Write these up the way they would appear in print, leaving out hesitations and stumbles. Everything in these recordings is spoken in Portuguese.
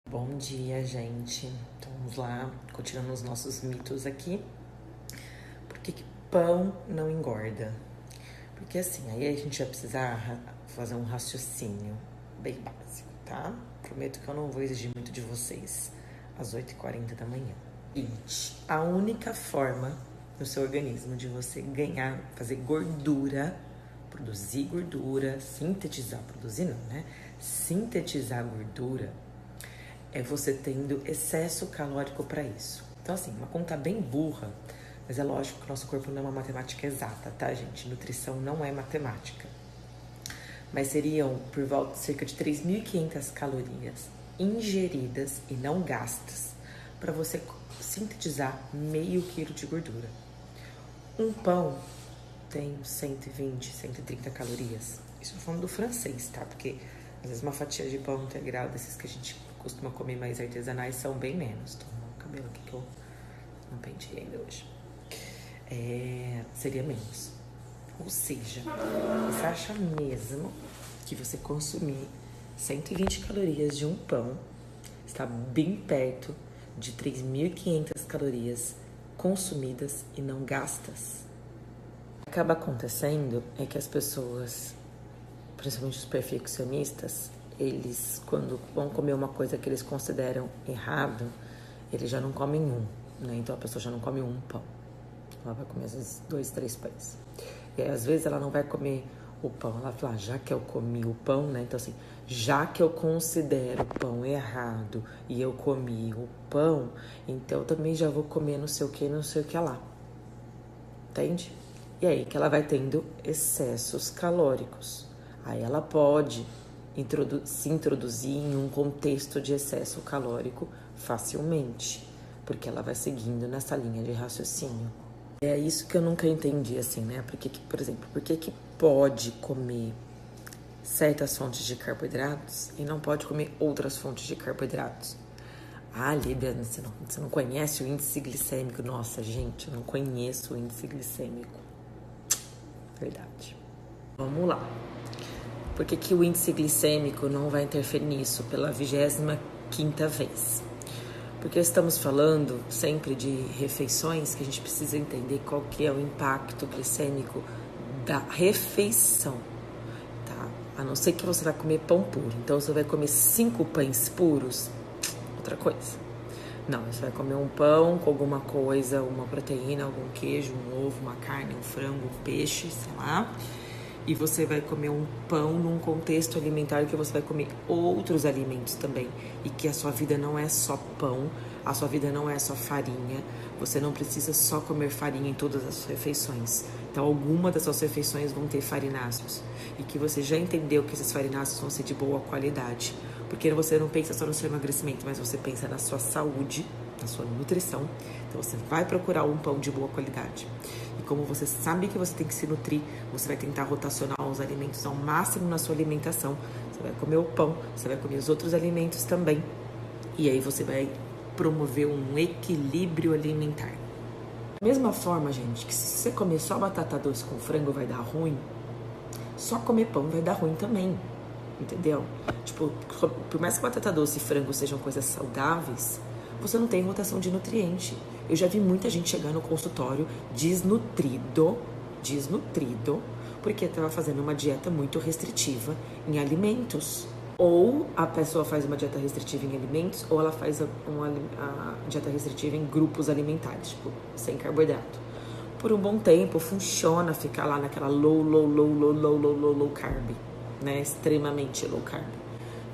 Bom dia, gente. Então, vamos lá, continuando os nossos mitos aqui. Por que pão não engorda? Porque assim, aí a gente vai precisar fazer um raciocínio bem básico, tá? Prometo que eu não vou exigir muito de vocês às 8h40 da manhã. Seguinte, a única forma no seu organismo de você ganhar, fazer gordura, produzir gordura, produzir não, né? Sintetizar gordura é você tendo excesso calórico para isso. Então, assim, uma conta bem burra, mas é lógico que o nosso corpo não é uma matemática exata, tá, gente? Nutrição não é matemática. Mas seriam por volta de cerca de 3.500 calorias ingeridas e não gastas para você sintetizar meio quilo de gordura. Um pão tem 120, 130 calorias. Isso eu tô falando do francês, tá? Porque às vezes uma fatia de pão integral, desses que a gente costuma comer mais artesanais, são bem menos. Tô com o cabelo aqui que eu não pentei ainda hoje. Seria menos. Ou seja, você acha mesmo que você consumir 120 calorias de um pão está bem perto de 3.500 calorias consumidas e não gastas? O que acaba acontecendo é que as pessoas, principalmente os perfeccionistas, eles, quando vão comer uma coisa que eles consideram errado, eles já não comem um, né? Então a pessoa já não come um pão. Ela vai comer às vezes 2, 3 pães. E aí, às vezes ela não vai comer o pão. Ela fala, já que eu comi o pão, né? Então assim, já que eu considero o pão errado e eu comi o pão, então eu também já vou comer não sei o que, não sei o que lá. Entende? E aí que ela vai tendo excessos calóricos. Aí ela pode se introduzir em um contexto de excesso calórico facilmente, porque ela vai seguindo nessa linha de raciocínio. É isso que eu nunca entendi, assim, né? Por exemplo, por que pode comer certas fontes de carboidratos e não pode comer outras fontes de carboidratos? Ah, Líbia, você não conhece o índice glicêmico? Nossa, gente, eu não conheço o índice glicêmico. Verdade. Vamos lá. Por que o índice glicêmico não vai interferir nisso pela 25ª vez? Porque estamos falando sempre de refeições que a gente precisa entender qual que é o impacto glicêmico da refeição, tá? A não ser que você vai comer pão puro. Então, você vai comer 5 pães puros, outra coisa. Não, você vai comer um pão com alguma coisa, uma proteína, algum queijo, um ovo, uma carne, um frango, um peixe, sei lá. E você vai comer um pão num contexto alimentar que você vai comer outros alimentos também. E que a sua vida não é só pão, a sua vida não é só farinha. Você não precisa só comer farinha em todas as suas refeições. Então, algumas das suas refeições vão ter farináceos. E que você já entendeu que esses farináceos vão ser de boa qualidade. Porque você não pensa só no seu emagrecimento, mas você pensa na sua saúde, na sua nutrição. Então, você vai procurar um pão de boa qualidade. E como você sabe que você tem que se nutrir, você vai tentar rotacionar os alimentos ao máximo na sua alimentação. Você vai comer o pão, você vai comer os outros alimentos também. E aí você vai promover um equilíbrio alimentar. Da mesma forma, gente, que se você comer só batata doce com frango vai dar ruim, só comer pão vai dar ruim também. Entendeu? Tipo, por mais que batata doce e frango sejam coisas saudáveis, você não tem rotação de nutriente. Eu já vi muita gente chegar no consultório desnutrido, porque estava fazendo uma dieta muito restritiva em alimentos. Ou a pessoa faz uma dieta restritiva em alimentos, ou ela faz a dieta restritiva em grupos alimentares, tipo, sem carboidrato. Por um bom tempo, funciona ficar lá naquela low carb, né? Extremamente low carb.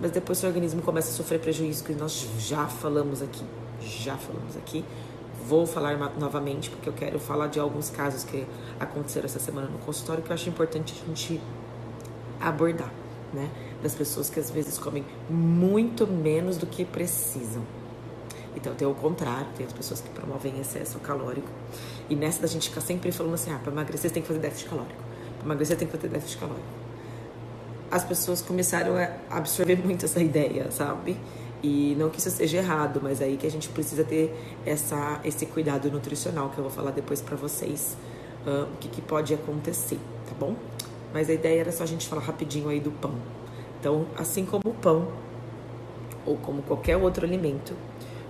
Mas depois seu organismo começa a sofrer prejuízo, que nós já falamos aqui. Vou falar novamente, porque eu quero falar de alguns casos que aconteceram essa semana no consultório, que eu acho importante a gente abordar, né? Das pessoas que às vezes comem muito menos do que precisam. Então tem o contrário, tem as pessoas que promovem excesso calórico. E nessa da gente ficar sempre falando assim, para emagrecer você tem que fazer déficit calórico. Para emagrecer tem que fazer déficit calórico. As pessoas começaram a absorver muito essa ideia, sabe? E não que isso seja errado, mas aí que a gente precisa ter esse cuidado nutricional, que eu vou falar depois pra vocês o que pode acontecer, tá bom? Mas a ideia era só a gente falar rapidinho aí do pão. Então, assim como o pão, ou como qualquer outro alimento,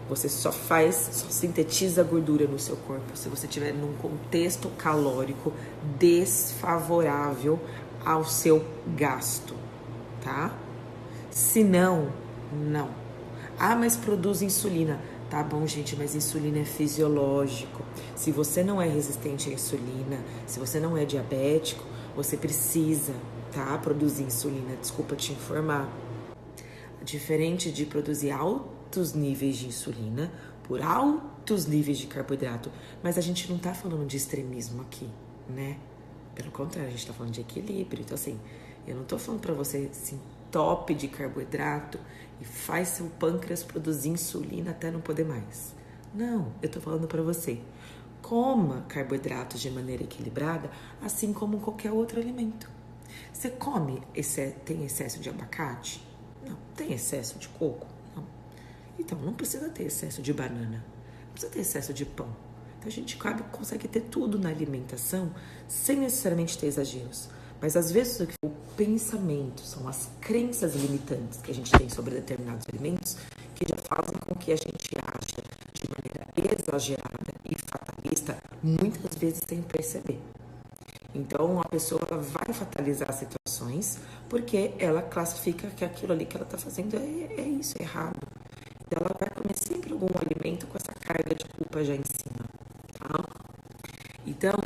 você só sintetiza gordura no seu corpo se você estiver num contexto calórico desfavorável ao seu gasto, tá? Se não, não. Ah, mas produz insulina. Tá bom, gente, mas insulina é fisiológico. Se você não é resistente à insulina, se você não é diabético, você precisa, tá, produzir insulina. Desculpa te informar. Diferente de produzir altos níveis de insulina por altos níveis de carboidrato, mas a gente não tá falando de extremismo aqui, né? Pelo contrário, a gente tá falando de equilíbrio. Então, assim, eu não tô falando pra você se entope de carboidrato e faz seu pâncreas produzir insulina até não poder mais. Não, eu tô falando pra você, coma carboidratos de maneira equilibrada, assim como qualquer outro alimento. Você tem excesso de abacate? Não. Tem excesso de coco? Não. Então, não precisa ter excesso de banana. Não precisa ter excesso de pão. Então, a gente consegue ter tudo na alimentação sem necessariamente ter exageros. Mas, às vezes, o pensamento, são as crenças limitantes que a gente tem sobre determinados alimentos que já fazem com que a gente ache de maneira exagerada e fatalista, muitas vezes sem perceber. Então, a pessoa vai fatalizar situações porque ela classifica que aquilo ali que ela está fazendo é isso, é errado. Então, ela vai comer sempre algum alimento com essa carga de culpa já em cima, tá? Então,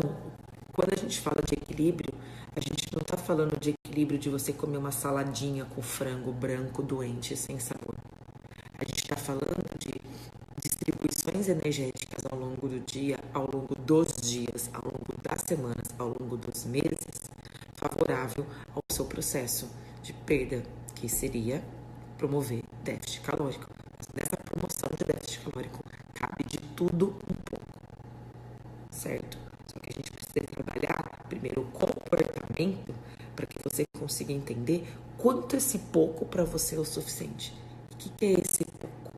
quando a gente fala de equilíbrio, a gente não está falando de equilíbrio de você comer uma saladinha com frango branco doente, sem sabor. A gente está falando de distribuições energéticas ao longo do dia, ao longo dos dias, ao longo das semanas, ao longo dos meses, favorável ao seu processo de perda, que seria promover déficit calórico. Mas nessa promoção de déficit calórico cabe de tudo um pouco, certo? Só que a gente precisa trabalhar primeiro o comportamento para que você consiga entender quanto esse pouco para você é o suficiente. O que é esse pouco?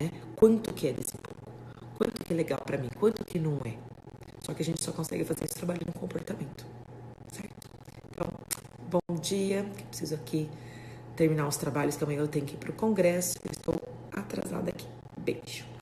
Né? Quanto que é desse pouco? Quanto que é legal pra mim? Quanto que não é? Só que a gente só consegue fazer esse trabalho no comportamento, certo? Então, bom dia. Eu preciso aqui terminar os trabalhos que amanhã eu tenho que ir pro congresso. Eu estou